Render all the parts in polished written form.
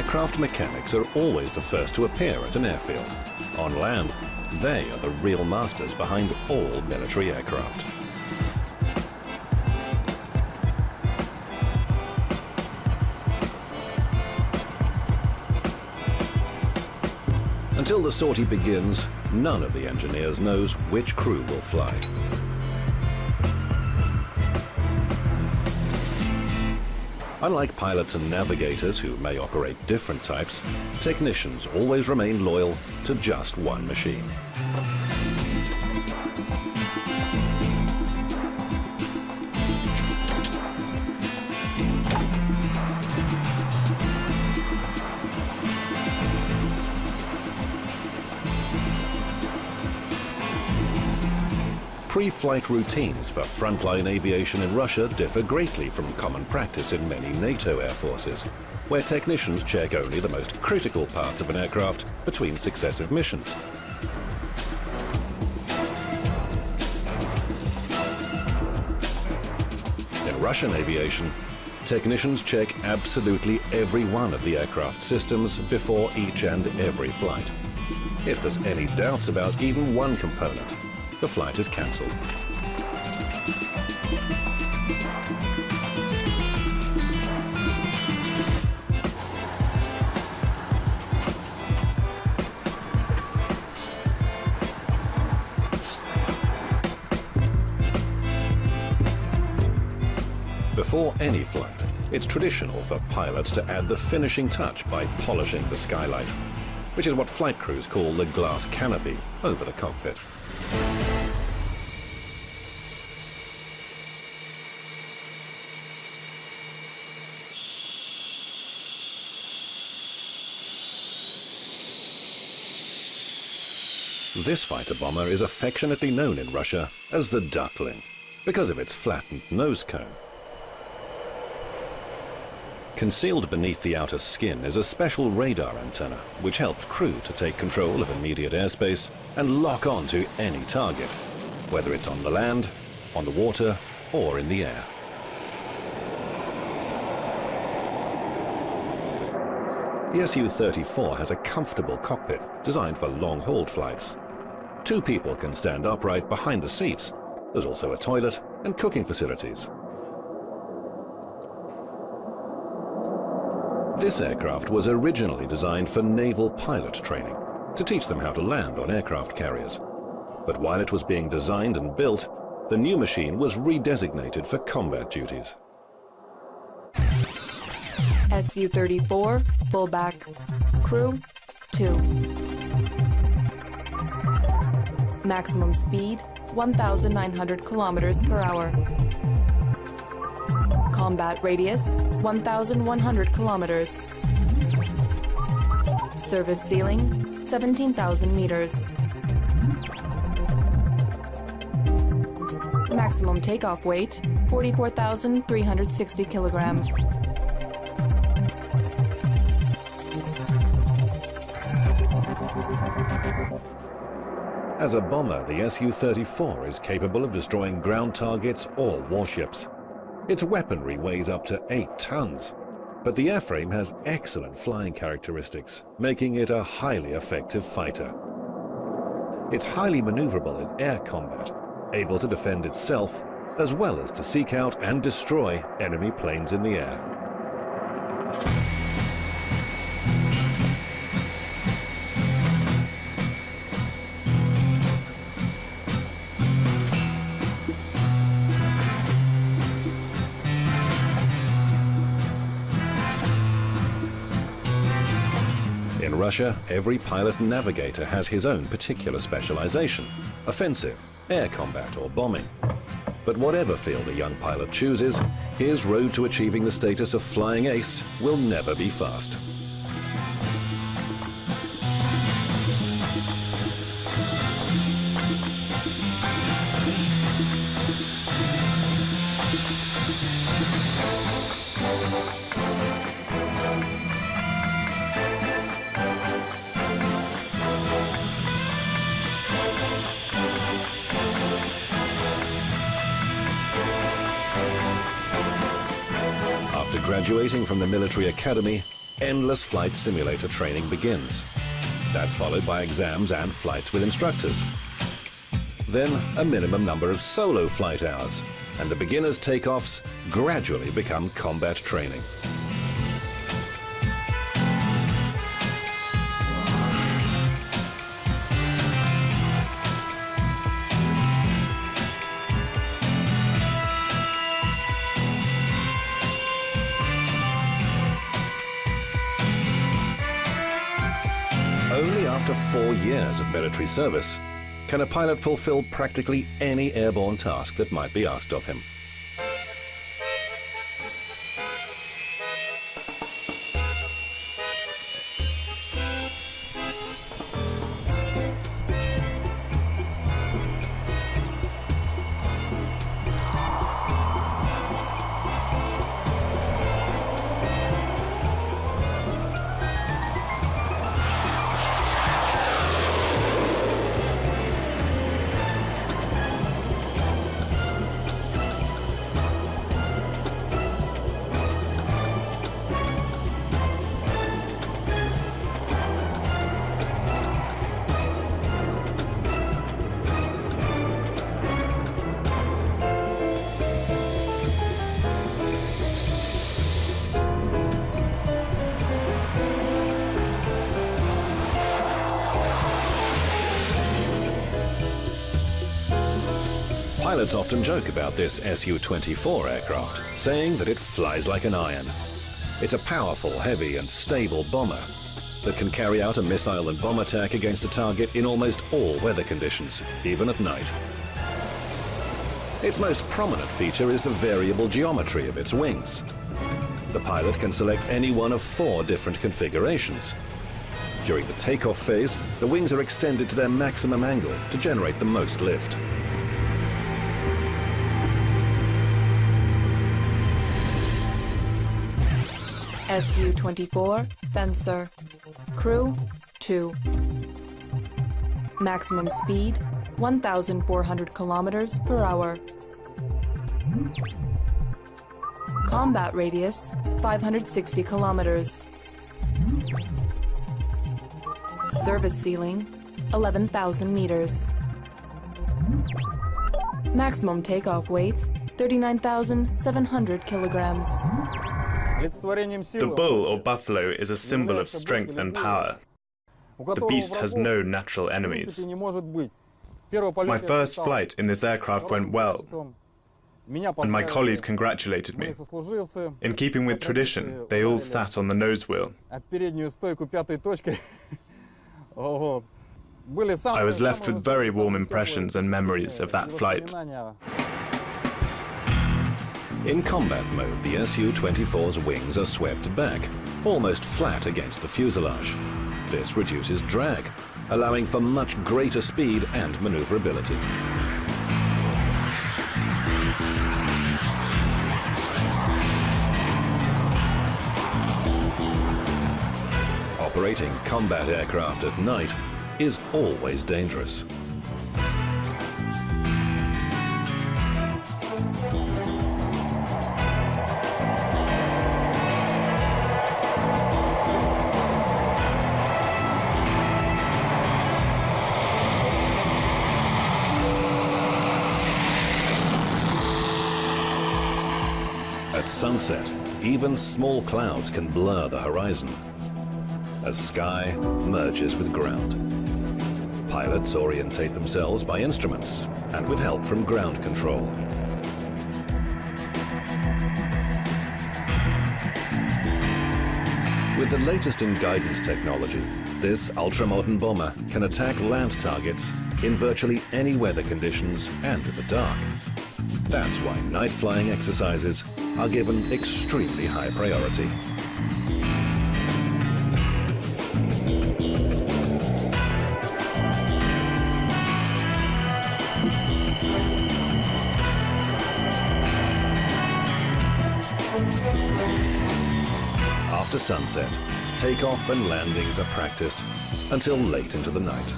Aircraft mechanics are always the first to appear at an airfield. On land, they are the real masters behind all military aircraft. Until the sortie begins, none of the engineers knows which crew will fly. Unlike pilots and navigators who may operate different types, technicians always remain loyal to just one machine. Pre-flight routines for frontline aviation in Russia differ greatly from common practice in many NATO air forces, where technicians check only the most critical parts of an aircraft between successive missions. In Russian aviation, technicians check absolutely every one of the aircraft systems before each and every flight. If there's any doubts about even one component, the flight is cancelled. Before any flight, it's traditional for pilots to add the finishing touch by polishing the skylight, which is what flight crews call the glass canopy over the cockpit. This fighter bomber is affectionately known in Russia as the duckling, because of its flattened nose cone. Concealed beneath the outer skin is a special radar antenna, which helps crew to take control of immediate airspace and lock on to any target, whether it's on the land, on the water, or in the air. The Su-34 has a comfortable cockpit designed for long-haul flights. 2 people can stand upright behind the seats. There's also a toilet and cooking facilities. This aircraft was originally designed for naval pilot training, to teach them how to land on aircraft carriers. But while it was being designed and built, the new machine was redesignated for combat duties. Su-34, fullback, crew 2. Maximum speed 1,900 kilometers per hour. Combat radius 1,100 kilometers. Service ceiling 17,000 meters. Maximum takeoff weight 44,360 kilograms. As a bomber, the Su-34 is capable of destroying ground targets or warships. Its weaponry weighs up to 8 tons, but the airframe has excellent flying characteristics, making it a highly effective fighter. It's highly maneuverable in air combat, able to defend itself, as well as to seek out and destroy enemy planes in the air. In Russia, every pilot and navigator has his own particular specialization: offensive, air combat, or bombing. But whatever field a young pilot chooses, his road to achieving the status of flying ace will never be fast. After graduating from the military academy, endless flight simulator training begins. That's followed by exams and flights with instructors. Then a minimum number of solo flight hours, and the beginners' takeoffs gradually become combat training. Only after 4 years of military service can a pilot fulfill practically any airborne task that might be asked of him. Pilots often joke about this Su-24 aircraft, saying that it flies like an iron. It's a powerful, heavy and stable bomber that can carry out a missile and bomb attack against a target in almost all weather conditions, even at night. Its most prominent feature is the variable geometry of its wings. The pilot can select any one of 4 different configurations. During the takeoff phase, the wings are extended to their maximum angle to generate the most lift. Su-24 Fencer. Crew 2. Maximum speed 1,400 kilometers per hour. Combat radius 560 kilometers. Service ceiling 11,000 meters. Maximum takeoff weight 39,700 kilograms. The bull or buffalo is a symbol of strength and power. The beast has no natural enemies. My first flight in this aircraft went well, and my colleagues congratulated me. In keeping with tradition, they all sat on the nose wheel. I was left with very warm impressions and memories of that flight. In combat mode, the Su-24's wings are swept back, almost flat against the fuselage. This reduces drag, allowing for much greater speed and maneuverability. Operating combat aircraft at night is always dangerous. At sunset, even small clouds can blur the horizon as sky merges with ground. Pilots orientate themselves by instruments and with help from ground control. With the latest in guidance technology, this ultramodern bomber can attack land targets in virtually any weather conditions and in the dark. That's why night flying exercises are given extremely high priority. After sunset, takeoff and landings are practiced until late into the night.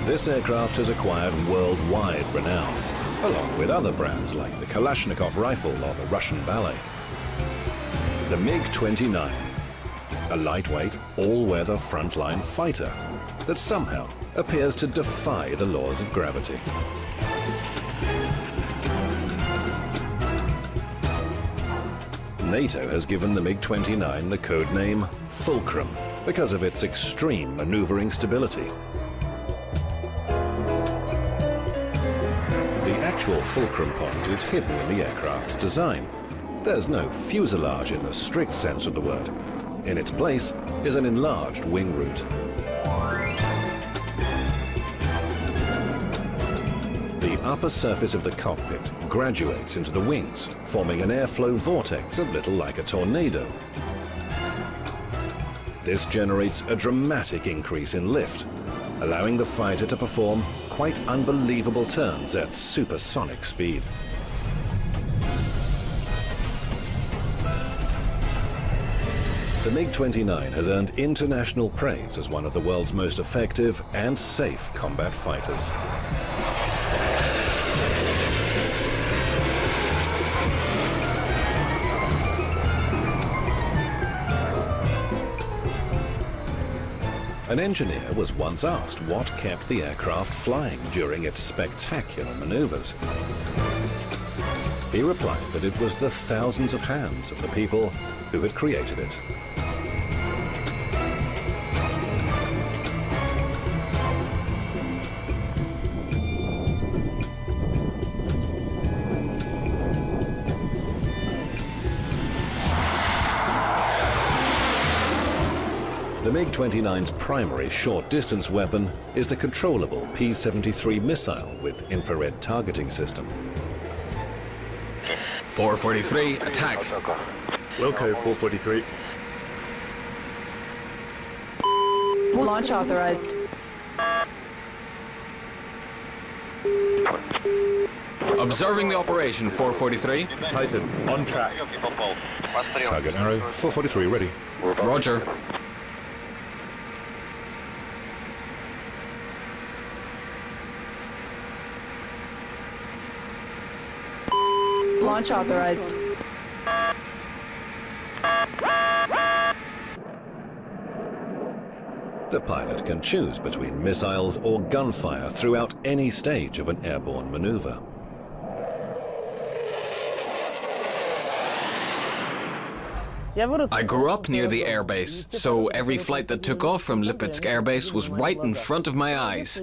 This aircraft has acquired worldwide renown, along with other brands like the Kalashnikov rifle or the Russian ballet. The MiG-29, a lightweight, all-weather frontline fighter that somehow appears to defy the laws of gravity. NATO has given the MiG-29 the code name Fulcrum because of its extreme maneuvering stability. The actual fulcrum point is hidden in the aircraft's design. There's no fuselage in the strict sense of the word. In its place is an enlarged wing root. The upper surface of the cockpit graduates into the wings, forming an airflow vortex a little like a tornado. This generates a dramatic increase in lift, allowing the fighter to perform quite unbelievable turns at supersonic speed. The MiG-29 has earned international praise as one of the world's most effective and safe combat fighters. An engineer was once asked what kept the aircraft flying during its spectacular maneuvers. He replied that it was the thousands of hands of the people who had created it. The MiG-29's primary short-distance weapon is the controllable P-73 missile with infrared targeting system. 443, attack. Wilco 443. Launch authorized. Observing the operation, 443. Titan, on track. Target arrow, 443 ready. Roger. Launch authorized. The pilot can choose between missiles or gunfire throughout any stage of an airborne maneuver. I grew up near the airbase, so every flight that took off from Lipetsk Air Base was right in front of my eyes.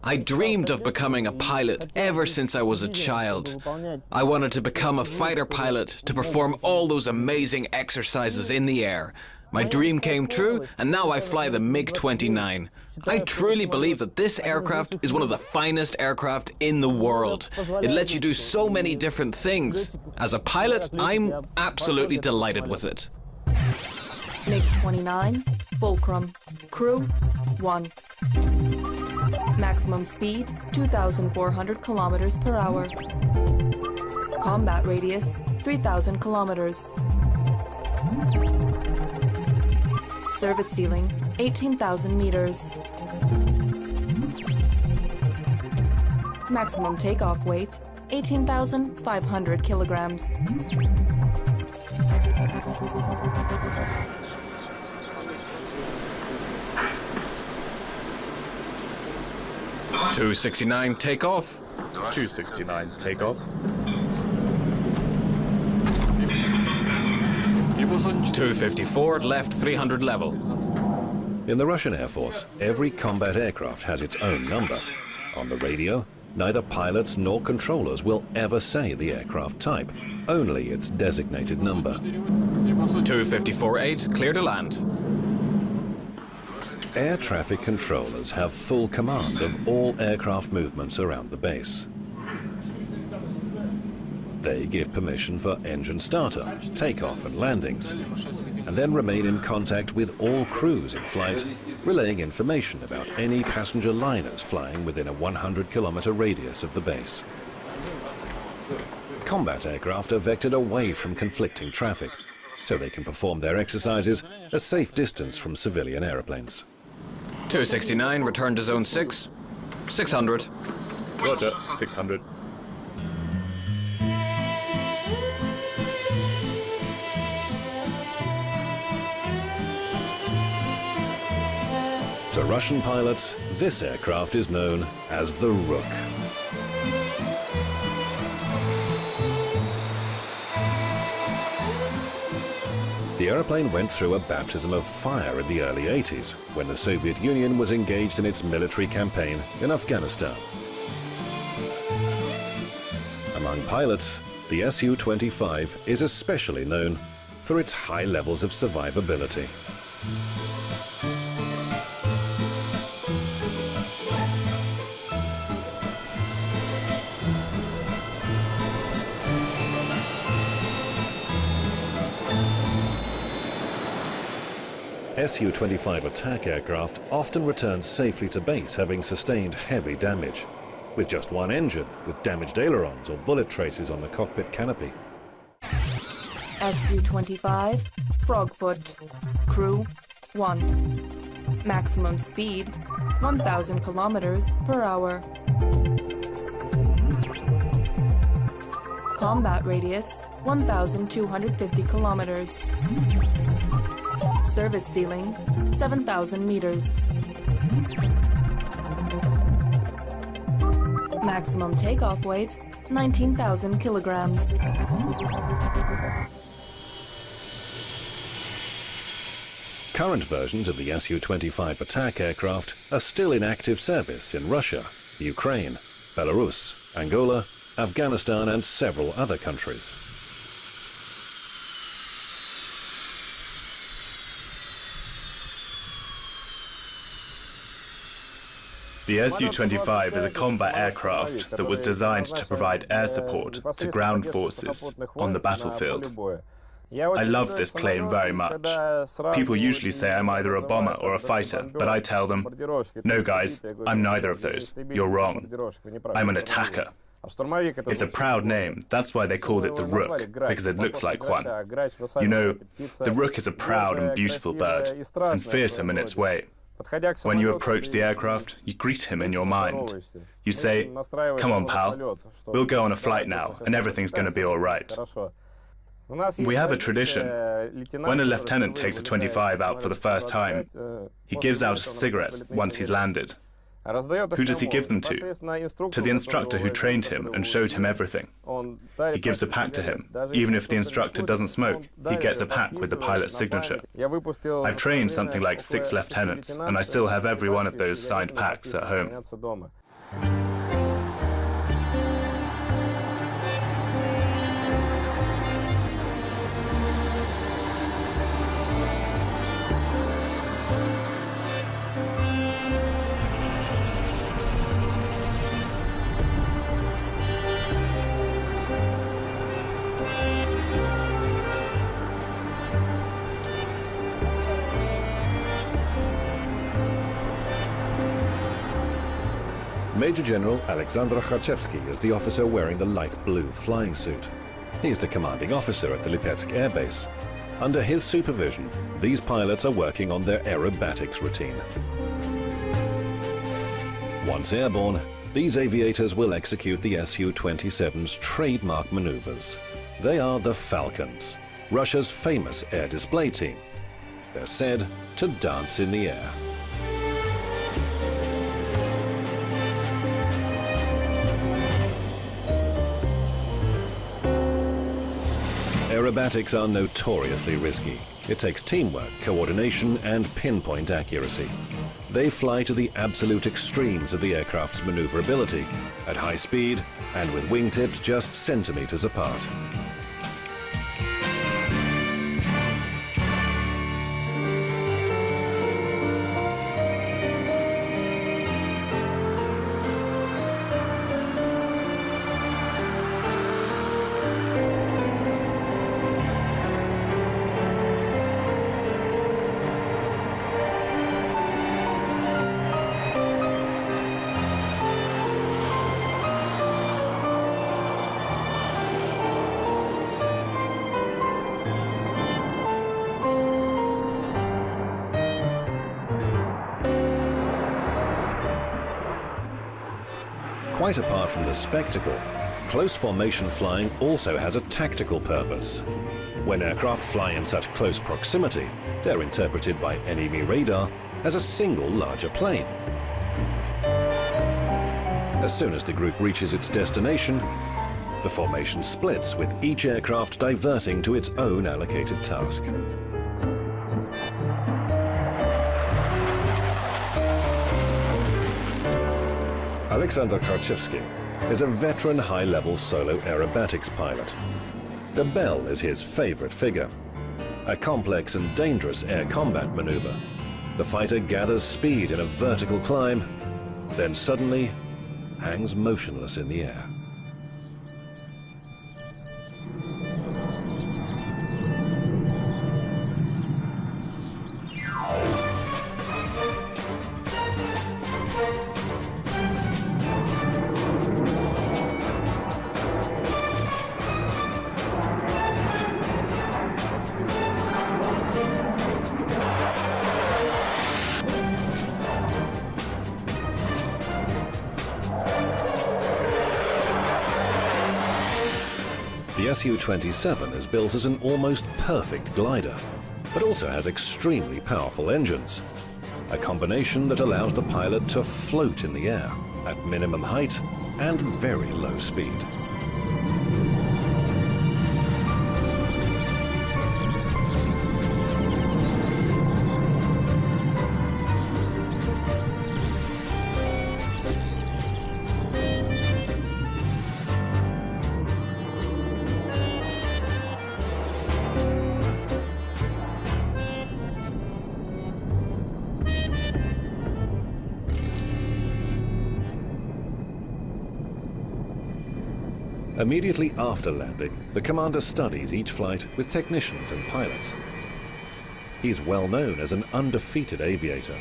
I dreamed of becoming a pilot ever since I was a child. I wanted to become a fighter pilot to perform all those amazing exercises in the air. My dream came true, and now I fly the MiG-29. I truly believe that this aircraft is one of the finest aircraft in the world. It lets you do so many different things. As a pilot, I'm absolutely delighted with it. MiG-29, Fulcrum. Crew, 1. Maximum speed, 2,400 kilometers per hour. Combat radius, 3,000 kilometers. Service ceiling, 18,000 meters. Maximum takeoff weight, 18,500 kilograms. .269 takeoff. 269 takeoff. 254 left 300 level. In the Russian Air Force, every combat aircraft has its own number. On the radio, neither pilots nor controllers will ever say the aircraft type, only its designated number. 254-8, clear to land. Air traffic controllers have full command of all aircraft movements around the base. They give permission for engine startup, takeoff and landings, and then remain in contact with all crews in flight, relaying information about any passenger liners flying within a 100-kilometer radius of the base. Combat aircraft are vectored away from conflicting traffic, so they can perform their exercises a safe distance from civilian airplanes. 269, return to zone 6. 600. Roger, 600. To Russian pilots, this aircraft is known as the Rook. The airplane went through a baptism of fire in the early 80s, when the Soviet Union was engaged in its military campaign in Afghanistan. Among pilots, the Su-25 is especially known for its high levels of survivability. Su-25 attack aircraft often return safely to base having sustained heavy damage, with just one engine, with damaged ailerons or bullet traces on the cockpit canopy. Su-25, Frogfoot, crew 1, maximum speed 1,000 kilometers per hour, combat radius 1,250 kilometers. Service ceiling, 7,000 meters. Maximum takeoff weight, 19,000 kilograms. Current versions of the Su-25 attack aircraft are still in active service in Russia, Ukraine, Belarus, Angola, Afghanistan and several other countries. The Su-25 is a combat aircraft that was designed to provide air support to ground forces on the battlefield. I love this plane very much. People usually say I'm either a bomber or a fighter, but I tell them, no guys, I'm neither of those. You're wrong. I'm an attacker. It's a proud name, that's why they called it the Rook, because it looks like one. You know, the Rook is a proud and beautiful bird, and fearsome in its way. When you approach the aircraft, you greet him in your mind. You say, come on pal, we'll go on a flight now, and everything's going to be all right. We have a tradition. When a lieutenant takes a 25 out for the first time, he gives out a cigarette once he's landed. Who does he give them to? To the instructor who trained him and showed him everything. He gives a pack to him. Even if the instructor doesn't smoke, he gets a pack with the pilot's signature. I've trained something like 6 lieutenants, and I still have every one of those signed packs at home. Major General Alexander Kharchevsky is the officer wearing the light blue flying suit. He's the commanding officer at the Lipetsk Air Base. Under his supervision, these pilots are working on their aerobatics routine. Once airborne, these aviators will execute the Su-27's trademark maneuvers. They are the Falcons, Russia's famous air display team. They're said to dance in the air. Aerobatics are notoriously risky. It takes teamwork, coordination, and pinpoint accuracy. They fly to the absolute extremes of the aircraft's maneuverability, at high speed and with wingtips just centimeters apart. quite apart from the spectacle, close formation flying also has a tactical purpose. When aircraft fly in such close proximity, they're interpreted by enemy radar as a single larger plane. As soon as the group reaches its destination, the formation splits, with each aircraft diverting to its own allocated task. Alexander Kharchevsky is a veteran high-level solo aerobatics pilot. The bell is his favorite figure. A complex and dangerous air combat maneuver. The fighter gathers speed in a vertical climb, then suddenly hangs motionless in the air. The Su-27 is built as an almost perfect glider, but also has extremely powerful engines. A combination that allows the pilot to float in the air at minimum height and very low speed. Immediately after landing, the commander studies each flight with technicians and pilots. He's well known as an undefeated aviator.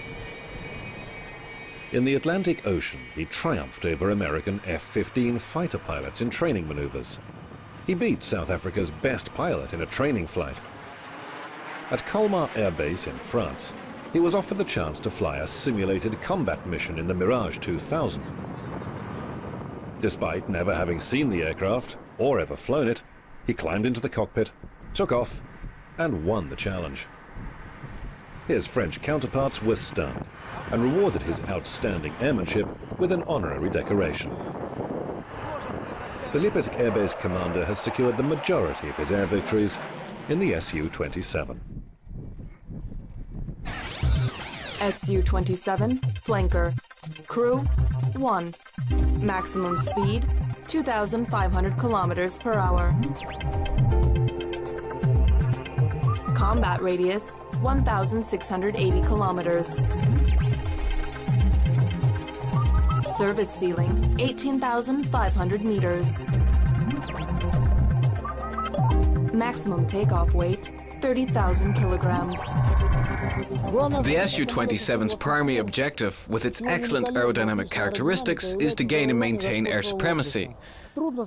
In the Atlantic Ocean, he triumphed over American F-15 fighter pilots in training maneuvers. He beat South Africa's best pilot in a training flight. At Colmar Air Base in France, he was offered the chance to fly a simulated combat mission in the Mirage 2000. Despite never having seen the aircraft or ever flown it, he climbed into the cockpit, took off, and won the challenge. His French counterparts were stunned and rewarded his outstanding airmanship with an honorary decoration. The Lipetsk Air Base commander has secured the majority of his air victories in the Su-27. Su-27, flanker. Crew, 1. Maximum speed, 2,500 kilometers per hour. Combat radius, 1,680 kilometers. Service ceiling, 18,500 meters. Maximum takeoff weight, 30,000 kilograms. The Su-27's primary objective, with its excellent aerodynamic characteristics, is to gain and maintain air supremacy.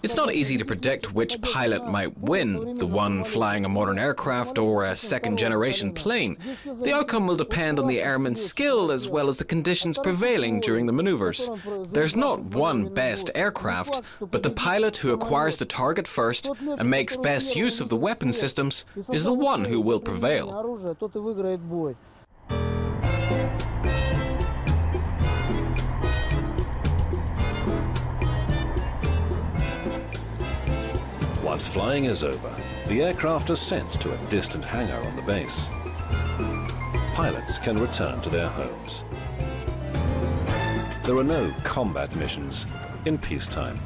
It's not easy to predict which pilot might win, the one flying a modern aircraft or a second-generation plane. The outcome will depend on the airman's skill as well as the conditions prevailing during the maneuvers. There's not one best aircraft, but the pilot who acquires the target first and makes best use of the weapon systems is the one who will prevail. Once flying is over, the aircraft are sent to a distant hangar on the base. Pilots can return to their homes. There are no combat missions in peacetime.